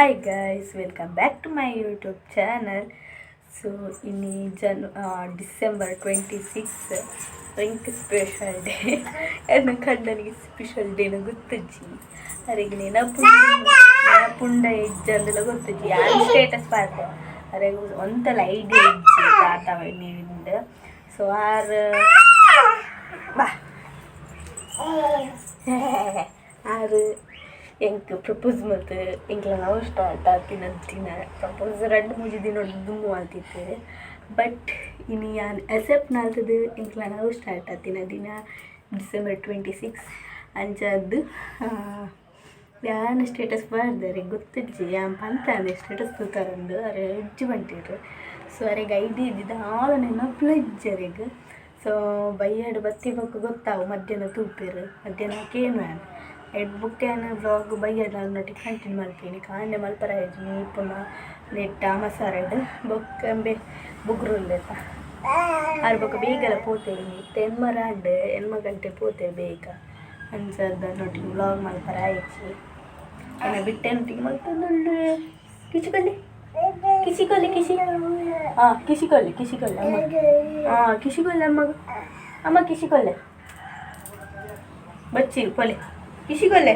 Hi guys, welcome back to my YouTube channel. So December 26 rink special day ನನ್ನ ಕಂಡನಿಗೆ special ಡೇನ ಗೊತ್ತಜ್ಜಿ ಅರೆಗೆ ನೆನಪುಂಡ ಇಜ್ಜಂದೆಲ್ಲ ಗೊತ್ತಜ್ಜಿ ಯಾರು status ಪಾಡ್ದೆ ಅರೆಗೆ ಒಂತಲ್ಲ idea ಇಜ್ಜಿ ತಾತ ನೀವಿಂದ so ಬಾ ಆರು ಎಂಕ್ ಪ್ರಪೋಸ್ ಮತ್ತು ಎಂಕ್ಲ ನಾವು ಸ್ಟಾರ್ಟ್ ಆತಿನ ಪ್ರಪೋಸ್ 2-3 ದಿನ ದುಮ್ಮು ಆತಿತ್ತು ಬಟ್ ಇನ್ನು ಯಾನ್ ಅಕ್ಸೆಪ್ಟ್ ನಾಲ್ತದು ಎಂಕ್ಲ ನಾವು ಸ್ಟಾರ್ಟ್ ಆತಿನ ದಿನ December 26 ಅಂಚದ್ದು ಯಾನ್ ಸ್ಟೇಟಸ್ ಬರ್ದಾರೆ ಗೊತ್ತಿಜ್ಜಿ ಯಾನ್ ಪಂತಾನೆ ಸ್ಟೇಟಸ್ ತೂತಾರಂದು ಅರೆ ಉಜ್ಜಿ ಬಂಟಿರು ಸೊ ಅರೆಗೆ ಐಡಿ ಇದ್ದಿದ್ದು ಆಳು ನೆನಪುಲ ಇಜ್ಜರೆಗೆ ಸೊ ಬೈಯಾಡು ಬತ್ತಿ ಬೊಕ್ಕ ಗೊತ್ತಾವು ಮಧ್ಯಾಹ್ನ ತೂಪೇರು ಮಧ್ಯಾಹ್ನ ಕೇನು ನಾನು ಎಡ್ ಬುಕ್ಕೇನು ವ್ಲಾಗ್ ಬೈಯಾಡು ನೊಟ್ಟಿಗೆ ಕಂಟಿನ್ಯೂ ಮಲ್ಪೇನಿ ಕಾಂಡೆ ಮಲ್ಪರ ನೀ ಪುನಃ ನೆಟ್ಟ ಮಸಾರಡ್ ಬೊಕ್ಕಂಬೆ ಬುಗ್ರುಲ್ಲೆತ ಆರು ಬೊಕ್ಕ ಬೇಗಲ ಪೋತೇವೆ ತೆನ್ಮರ ಅಂಡ್ 8 ಗಂಟೆ ಪೋತೇವೆ ಬೇಗ ಅಂಚದ ನೊಟ್ಟಿಗೆ ವ್ಲಾಗ್ ಮಲ್ಪರ ಆಯ್ಚಿ ಏನ ಬಿಟ್ಟೆ ನೊಟ್ಟಿಗೆ ಮಲ್ಪೊಂದುಂಡು ಕಿಚಿಕೊಳ್ಳಿ ಕಿಸಿಕೊಳ್ಳಿ ಅಮ್ಮ ಕಿಸಿಕೊಳ್ಳಿ ಅಮ್ಮ ಕಿಸಿಕೊಳ್ಳೆ ಬಚ್ಚಿ ಕೊಲೆ ಕಿಸಿಕೊಳ್ಳೆ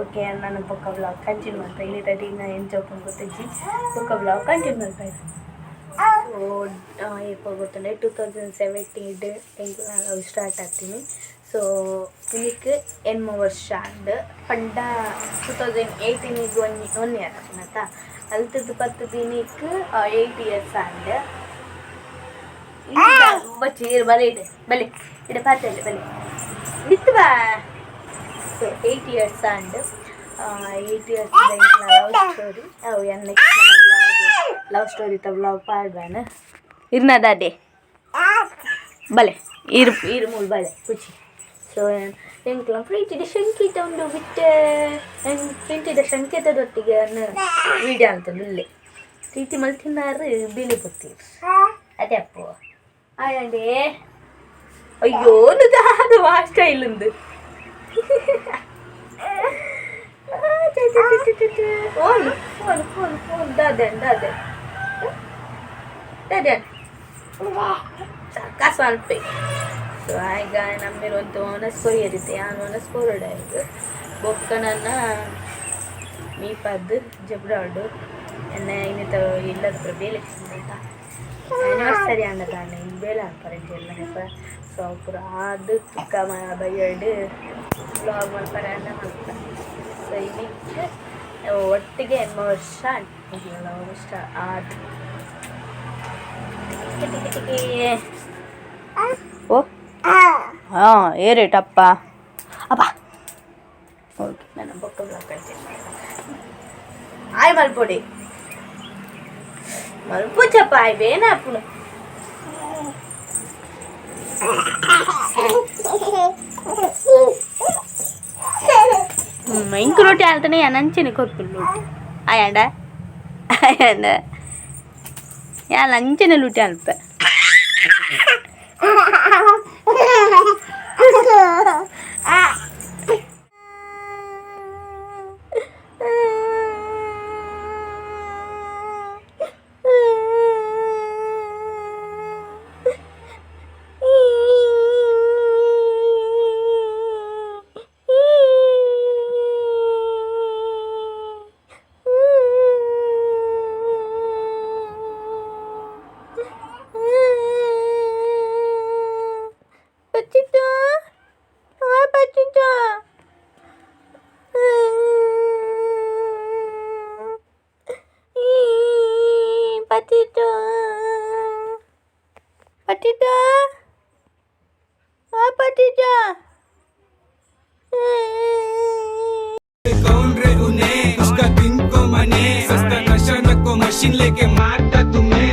ಓಕೆ ನಾನು ಬೊಕ್ಕ ವ್ಲಾಗ್ ಕಂಟಿನ್ಯೂ ಮಾಡ್ತಾ ಇಲ್ಲಿ ತಡಿನ ಎಂಜಾಯ್ ಗೊತ್ತಜ್ಜಿ ಬೊಕ್ಕ ವ್ಲಾಗ್ ಕಂಟಿನ್ಯೂ ಮಾಡ್ತಾ ಸೊ ಏಪ ಗೊತ್ತಂಡೆ 2017 ಎಂಕ್ ಲವ್ ಸ್ಟಾರ್ಟ್ ಆಗ್ತೀನಿ ಸೊ ಇದಕ್ಕೆ 8 ವರ್ಷ ಅಂಡ್ ಪಂಡ 2018 1 ಇಯರ್ ಆಗ್ತೀನತ್ತ ಅಲ್ತದ್ದು 10 ದಿನಕ್ಕೆ 8 ಇಯರ್ಸ್ ಅಂಡ್ ಬಚ್ಚಿ ಬಲೆ ಬಲೆ ಇಡೆ ಪಾತ್ರೆ ಬಲೆ ಬಿತ್ತು ಬಾ so 8 years and 8 years love story ಅವು ನೆಕ್ಸ್ಟ್ ಲವ್ ಸ್ಟೋರಿ ತ ವ್ಲಾಗ್ ಪಾಡ್ಬೇನ ಇರ್ನದಾದೆ ಬಲೆ ಇರು ಮೂಲ ಬಲೆ ಕುಚಿ ಸೊ ಎಂಕ್ಲ ಪ್ರೀತಿದ ಸಂಕೇತ ಉಂಡು ಬಿಟ್ಟೆ ಪ್ರೀತಿದ ಸಂಕೇತದೊಟ್ಟಿಗೆ ವೀಡಿಯೋ ಅಂತಂದು ಇಲ್ಲೇ ಪ್ರೀತಿ ಮಲ್ತಿನಾರು ಬಿಲಿ ಗೊತ್ತೀರಿ ಅದೇ ಅಪ್ಪು ಆಯಂಡೆ ಅಯ್ಯೋ ಅದು ಆ ಸ್ಟೈಲುಂದು ಫೋನ್ ದಾದೆ ಸಾಕಾಸು ಅಲ್ಪೆ ಸೊ ಈಗ ನಮ್ಮಿರುವಂಥ ಒನಸ್ಕೋರಿ ಇರುತ್ತೆ ಆ ಒನಸ್ಕೋರಡ ಇದು ಬೊಕ್ಕ ನನ್ನ ಮೀಪದ್ದು ಜಬ್ರಾಡು ಎನ್ನ ಇನ್ನಿತ ಇಲ್ಲದ ಬೇಲೆ ಅಂತ ಆ್ಯನಿವರ್ಸರಿ ಅನ್ನದಾನ ಇನ್ನು ಬೇಲೆ ಹಾಕ್ತಾರೆ ಎಲ್ಲ ಸೊ ಪೂರ ಅದು ತುಕ್ಕ ಬೈಯಡು ವ್ಲಾಗ್ ಮಾಡ್ತಾರೆ ಅನ್ನ ಮಾಡ್ತಾರೆ ಸೊ ಇದಕ್ಕೆ ಒಟ್ಟಿಗೆ 8 ವರ್ಷ ಇಷ್ಟ ಅದು ಓ ಹಾಂ ಏರೇಟಪ್ಪ ಅಪ್ಪ ಓಕೆ ನನ್ನ ಬೊಕ್ಕ ಬ್ಲಾಗ್ ಕಳ್ತೀನಿ ಆಯ್ ಮಲ್ಪೊಡಿ ಮಲ್ಪುಚಪ್ಪ ಆಯ್ ಬೇನ ಅಪ್ಪನು ఇంక రొట్టె వెళ్తానే నంచిన కొరుకులు రొట్టె అయ్యాండ యా లంచిన లూటి అల్ప कौन रे उन्हें उसका दिन को मने सस्ता नशा न को मशीन लेके मारता तुम्हें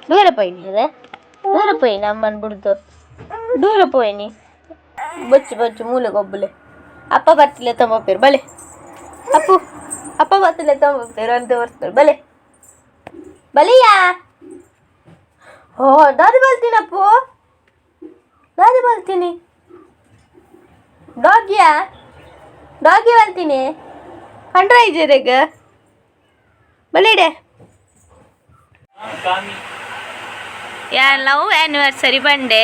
ದೂರ పోయి అమ్మని బుడితో దూర పోయిని బొచ్చు బొచ్చు మూల గొబ్బులే అప్ప బర్తిలే తమ్మ పేరు బలే అప్ప బర్తిలే తమ్మ పేరు అంతే వస్తారు బలే బలియా ఓ దాది బల్ತೀನಿ ಅಪ್ಪು దాది బల్ತೀನಿ ಡಾಗಿ ಬಲ್ತೀನಿ ಕಂಡ್ರ ಇದ್ದೀರೇಗ ಬಲಿಡೆ ಯಾ ಲವ್ ಆ್ಯನಿವರ್ಸರಿ ಬಂಡೆ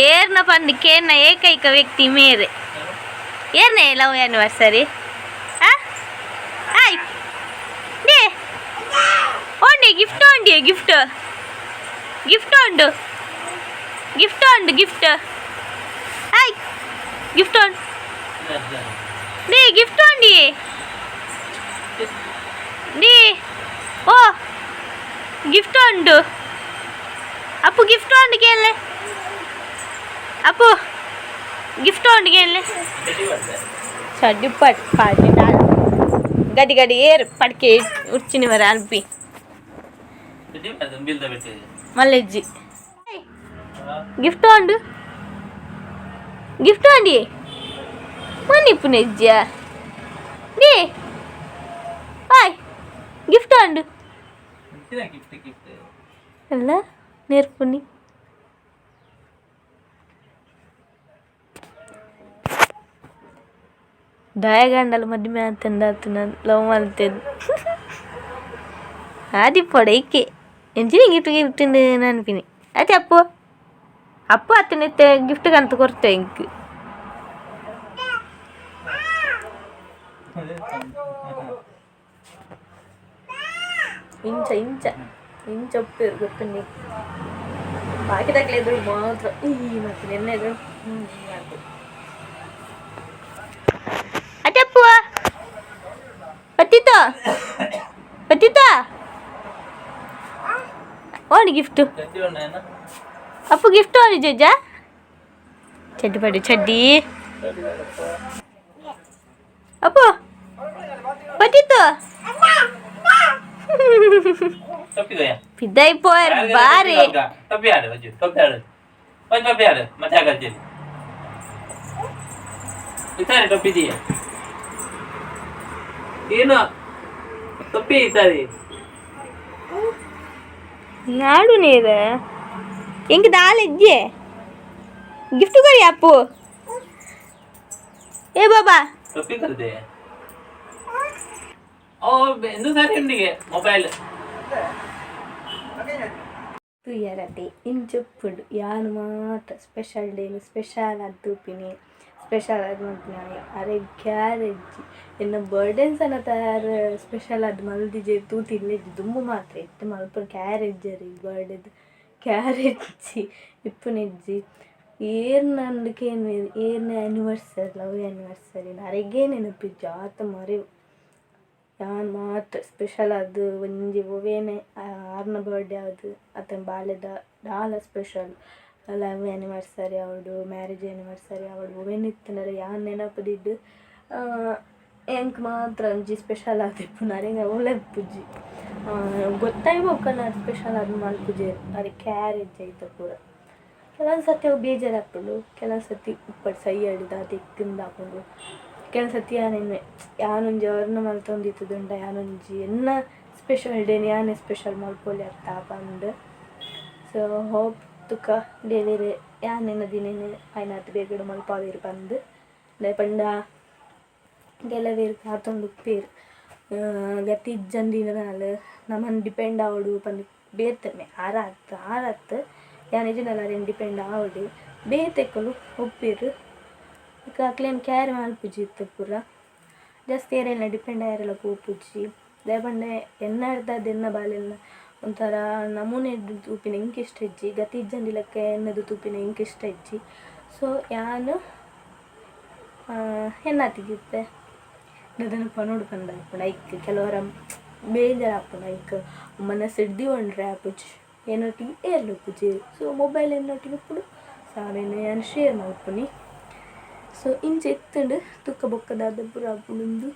ಏರ್ನ ಪಂದಕ್ಕೇರ್ನ ಏಕೈಕ ವ್ಯಕ್ತಿ ಮೇರೆ ಏರ್ನೇ ಲವ್ ಆ್ಯನಿವರ್ಸರಿ ಆಯ್ ನೇ ಓಂಡಿ ಗಿಫ್ಟ್ ಉಂಡು ಗಿಫ್ಟ್ ಆಯ್ ಗಿಫ್ಟ್ ಉಂಡು నీ గిఫ్ట్ అండి నీ ఓ గిఫ్ట్ ఉండు అప్పు గిఫ్ట్ వండుకేళ్ళే అప్పు గిఫ్ట్ వండుకేళ్ళే చడ్డి పాడి గడి గడి ఏరు పడికే ఉర్చిని మరి అనిపి మళ్ళీ గిఫ్ట్ వండు ಮನಿ ಪುನೆಜ್ಜ ನೇ ಹಾಯ್ ಗಿಫ್ಟ್ ಅಂಡು ಅಲ್ಲ ನೇರ್ಪುನಿ ದಯಗಂಡಲು ಮದುವೆ ಅಂತಂದಾತು ನಾನು ಲವ್ ಮಾಡ್ತೇನೆ ಆದಿ ಪಡೈಕೆ ಎಂಚಿನ ಗಿಫ್ಟ್ ನೆನಪಿನಿ ಅದೇ ಅಪ್ಪು ಅತ್ತನೈತೆ ಗಿಫ್ಟ್ ಕಂತ ಕೊಡ್ತೆ ಇಂಕ್ ఇంచ పేరు గుర్తుంది బాకి తగ్గలేదు మాత్రం నాకు నిన్నేదు అదే అప్పు పతితో ఓడి గిఫ్ట్ అప్పు గిఫ్ట్ ఓడి జడ్జా చెడ్డి అప్పు పతితో పిద్దయిపోయారు బారి నాడు నేరా ఇంక దాలెజ్జే గిఫ్ట్ కొరి అప్పు ఏ బాబా ಮೊಬೈಲ್ ತುಯ್ಯರತೆ ಇಂಚುಪ್ಪುಡು ಯಾನು ಮಾತ್ರ ಸ್ಪೆಷಲ್ ಡೇನು ಸ್ಪೆಷಲ್ ಅದ್ದೂಪಿನಿ ಸ್ಪೆಷಲ್ ಅದು ಮಾಡ್ತೀನಿ ಅರೆ ಗ್ಯಾರೆಜ್ಜಿ ಇನ್ನು ಬರ್ಡೇನ್ಸ್ ಅನ್ನ ತಯಾರು ಸ್ಪೆಷಲ್ ಅದು ಮಲ್ದಿಜೆ ತೂತಿಲ್ಲೆಜ್ಜಿ ದುಂಬು ಮಾತ್ರ ಇತ್ತು ಮಲ್ಪ ಕ್ಯಾರೆಜ್ಜರಿ ಬರ್ಡೇದು ಕ್ಯಾರೆಜ್ಜಿ ಇಪ್ಪುನೆಜ್ಜಿ ಏರ್ನಂದಕ್ಕೇನು ಏರ್ನ ಆ್ಯನಿವರ್ಸರಿ ಲವ್ ಆ್ಯನಿವರ್ಸರಿ ನರೆಗೇ ನೆನಪಿಜ್ಜಿ ಆತ ಮರೆವು ಯಾನ್ ಮಾತ್ರ ಸ್ಪೆಷಲ್ ಅದು ಒಂಜಿ ಒವೇನೆ ಆರ್ನ ಬರ್ಡೇ ಅದು ಅತನ ಬಾಲ್ಯದ ದಾಲ ಸ್ಪೆಷಲ್ ಲವ್ ಆ್ಯನಿವರ್ಸರಿ ಅವಡು ಮ್ಯಾರೇಜ್ ಆ್ಯನಿವರ್ಸರಿ ಅವಡು ಒವೇನೆ ಇತ್ತಂದ್ರೆ ಯಾನ್ ನೆನಪದಿದ್ದು ಎಂಕ್ ಮಾತ್ರ ಒಂಜಿ ಸ್ಪೆಷಲ್ ಆದಿಪ್ಪು ನರೆಂಗ ಒಳ್ಳೆ ಪುಜ್ಜಿ ಗೊತ್ತಾಯ್ಬೋಕಲ್ಲ ಸ್ಪೆಷಲ್ ಅದು ಮಲ್ಪುಜೆ ಅರೆ ಕ್ಯಾರೇಜ್ ಐತ ಪೂರ ಕೆಲವೊಂದು ಸತಿ ಅವು ಬೇಜಾರಾಗ್ತಡು ಕೆಲವೊಂದು ಸತಿ ಉಪ್ಪಟ್ಟು ಸೈ ಹಿಡಿದು ಅದು ತಿಂದಾಕೊಂಡು ಕೆಲವು ಸತಿ ಯಾನೊಂಜಿ ಅವ್ರನ್ನ ಮಲ್ತೊಂದಿತ್ತದುಂಡ ಯಾನೊಂಜಿ ಎನ್ನ ಸ್ಪೆಷಲ್ ಡೇನ್ ಯಾನೇ ಸ್ಪೆಷಲ್ ಮಲ್ಪೊಲಿ ಅರ್ಥ ಪಂದು ಸೊ ಹೋಪ್ ತುಕ ಡೇಲಿರೆ ಯಾನೆನ ದಿನೇನೆ ಐನಾತ್ ಬೇಗಡು ಮಲ್ಪಾವೇರು ಪಂದು ಪಂಡ ಕೆಲವೇರು ಕಾತೊಂದು ಉಪ್ಪೇರು ಗತಿ ಇಜ್ಜಂದಿನ ನಾಳು ನಮ್ಮನ್ನು ಡಿಪೆಂಡ್ ಆವಡು ಪಂದು ಬೇರ್ತನೆ ಆರಾತ್ ಯಾನಿಜನಲ್ಲ ಅರೇನು ಡಿಪೆಂಡ್ ಆವಡು ಬೇತೆಕ್ಕಲು ಉಪ್ಪೇರು ಕ್ಲೇಮ್ ಕ್ಯಾರಿ ಮಲ್ಪುಜಿ ಇತ್ತು ಪೂರ ಜಾಸ್ತಿ ಏರೆಲ್ಲ ಡಿಪೆಂಡ್ ಆಯರೆಲ್ಲ ಪೋಪುಜಿ ದಾಯಪಂಡೆ ಎನ್ನ ಹಿಡ್ದದ್ದು ಎನ್ನ ಬಾಲೆಲ್ಲ ಒಂಥರ ನಮೂನೆದು ತೂಪಿನ ಇಂಕ ಇಷ್ಟ ಇಜ್ಜಿ ಗತಿ ಇಜ್ಜಂದಿಲಕ್ಕೆ ಎನ್ನದು ತೂಪಿನ ಇಂಕ ಇಷ್ಟ ಇಜ್ಜಿ ಸೊ ಯಾನು ಎನ್ನಾತಿಗಿತ್ತೆ ಅದನ್ನು ಪನೋಡು ಪಂದ ಆಪುಂಡು ಐಕ್ ಕೆಲವರ ಬೇಜಾರು ಆಪುಂಡು ಐಕ್ ಮನಸ್ಸು ಹಿಡ್ದು ಒಂಡ್ರೆ ಆಪುಜಿ ಏನೊಟ್ಟಿಗೆ ಏರ್ಲು ಪೂಜೆ ಸೊ ಮೊಬೈಲ್ ಏನೊಟ್ಟಿಗೆ ಪುಡು ಸಾವೇನು ನಾನು ಶೇರ್ ಮಾಡ್ಪುನಿ ಸೊ ಇಂಚೆ ಎತ್ತಂಡು ತುಕ್ಕ ಬೊಕ್ಕದಾದ ಪುರ ಆಪುಂಡು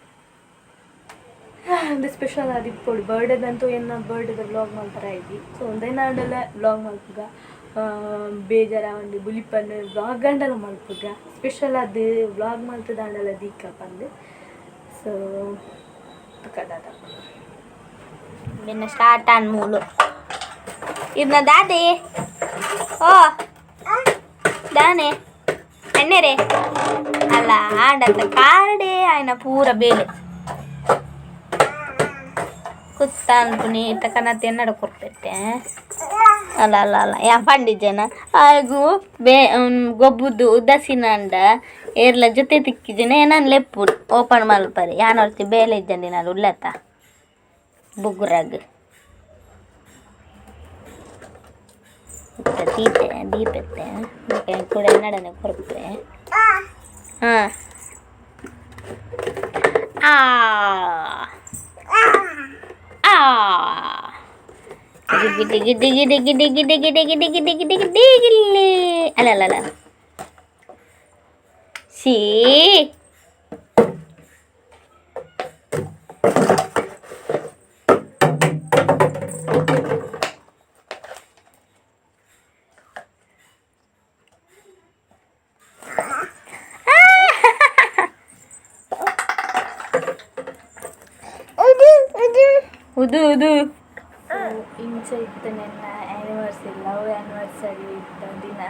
ಒಂದು ಸ್ಪೆಷಲ್ ಅದು ಇಪ್ಪಡು ಬರ್ಡೇದಂತೂ ಏನು ಬರ್ಡೇದ ವ್ಲಾಗ್ ಮಾಡ್ತಾರೆ ಆಯ್ತು ಸೊ ಒಂದೇ ನಾಡೆಲ್ಲ ವ್ಲಾಗ್ ಮಲ್ಪುಗ ಬೇಜಾರ ಒಂದು ಬುಲಿಪನ್ನು ವ್ಲಾಗ್ ಗಂಡಲ್ಲ ಮಲ್ಪುಗ ಸ್ಪೆಷಲ್ ಅದು ವ್ಲಾಗ್ ಮಲ್ತದಾಂಡಲ್ಲ ದೀಕ ಬಂದು ಸೊ ಕದಾದ പിന്നെ സ്റ്റാർട്ടാണ് മൂളു ഇരുന്ന ദാദേ ഓ ദാനെ എന്നെ അല്ല ആണ്ടത്തെ കാരടെ ఆయన പൂര ಬೇಲೆ ಕುತ್ತಾನ್ಪು ನೀಟ ಕನತ್ತೆ ಎನ್ನಡ ಕೊಡ್ತೈತೆ ಅಲ್ಲ ಅಲ್ಲ ಅಲ್ಲ ಯಾ ಪಂಡಿಜನ ಹಾಗೂ ಗೊಬ್ಬುದು ಉದಾಸೀನ ಅಂಡ ಏರ್ಲ ಜೊತೆ ತಿಕ್ಕಿಜನ ನಾನು ಲೆಪ್ಪು ಓಪನ್ ಮಲ್ಪರಿ ಯಾನೊರ್ತಿ ಬೇಲೆ ಇದ್ದಂಡಿ ನಾನು ಉಲ್ಲತ್ತ ಬುಗ್ರಾಗ ತೀತೆ ದೀಪತ್ತೆ ಕೂಡ ಎನ್ನಡನೆ ಕೊರಪೆ ಹಾಂ ಗಿಡ್ಡಿ ಗಿಡ್ಡಿ ಗಿಡ್ಡಿ ಗಿಡ್ಡಿ ಗಿಡ್ಡಿ ಗಿಡ್ಡಿ ಗಿಡ್ಡಿ ಗಿಡ್ಡಿ ಗಿಡ್ಡಿ ಗಿಡ್ಡಿ ಗಿಲ್ಲಿ ಅಲ್ಲ ಅಲ್ಲ ಅಲ್ಲ ಸೀ ಉದು ಉದು ಇಂಚ ಇತ್ತು ನನ್ನ ಆ್ಯನಿವರ್ಸರಿ ಲವ್ ಆ್ಯನಿವರ್ಸರಿ ಇದ್ದ ದಿನ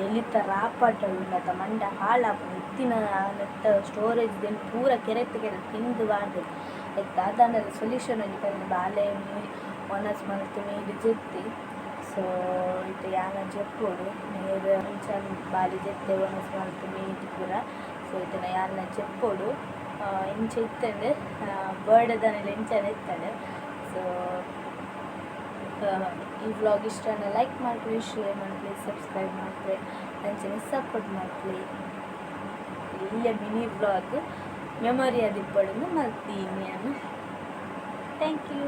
ಎಲ್ಲಿತ್ತ ರಾಪಾಟಲು ಮತ್ತು ಮಂಡ ಹಾಳಾಪು ಇತ್ತಿನ ನೆತ್ತ ಸ್ಟೋರೇಜ್ ದೆನ್ ಪೂರ ಕೆರೆತ್ತ ತಿಂದು ಬಾರ್ದು ಆಯ್ತು ಅದನ್ನೆಲ್ಲ ಸೊಲ್ಯೂಷನ್ ಇತ್ತು ಬಾಲೆ ಒನಸ್ ಮಲ್ತು ಮೀಡಿ ಜೆತ್ತಿ ಸೊ ಇತ್ತು ಯಾನ ಜೆಪ್ಪೋಡು ನೀರು ಇಂಚ ಬಾಲಿ ಜೆತ್ತೆ ಒನಸ್ ಮಲ್ತು ಮೀಡಿ ಪೂರ ಸೊ ಇದನ್ನ ಯಾರನ್ನ ಜೆಪ್ಪೋಡು ಇಂಚ ಇತ್ತಂಡು ಬರ್ಡೇದನೆಲ್ಲ ಇಂಚನೆ ಇತ್ತಂಡು ಸೊ ಈ ವ್ಲಾಗ್ ಇಷ್ಟನ ಲೈಕ್ ಮಾಡ್ರಿ ಶೇರ್ ಮಾಡ್ರಿ ಸಬ್ಸ್ಕ್ರೈಬ್ ಮಾಡ್ರಿ ನಂಚನೆ ಸಪೋರ್ಟ್ ಮಾಡ್ರಿ ಇಲ್ಲೇ ಮಿನಿ ವ್ಲಾಗ್ ಮೆಮೊರಿ ಅದು ಇಪ್ಪಡನ್ನು ಮಾಡ್ತೀನಿ ನಾನು ಥ್ಯಾಂಕ್ ಯು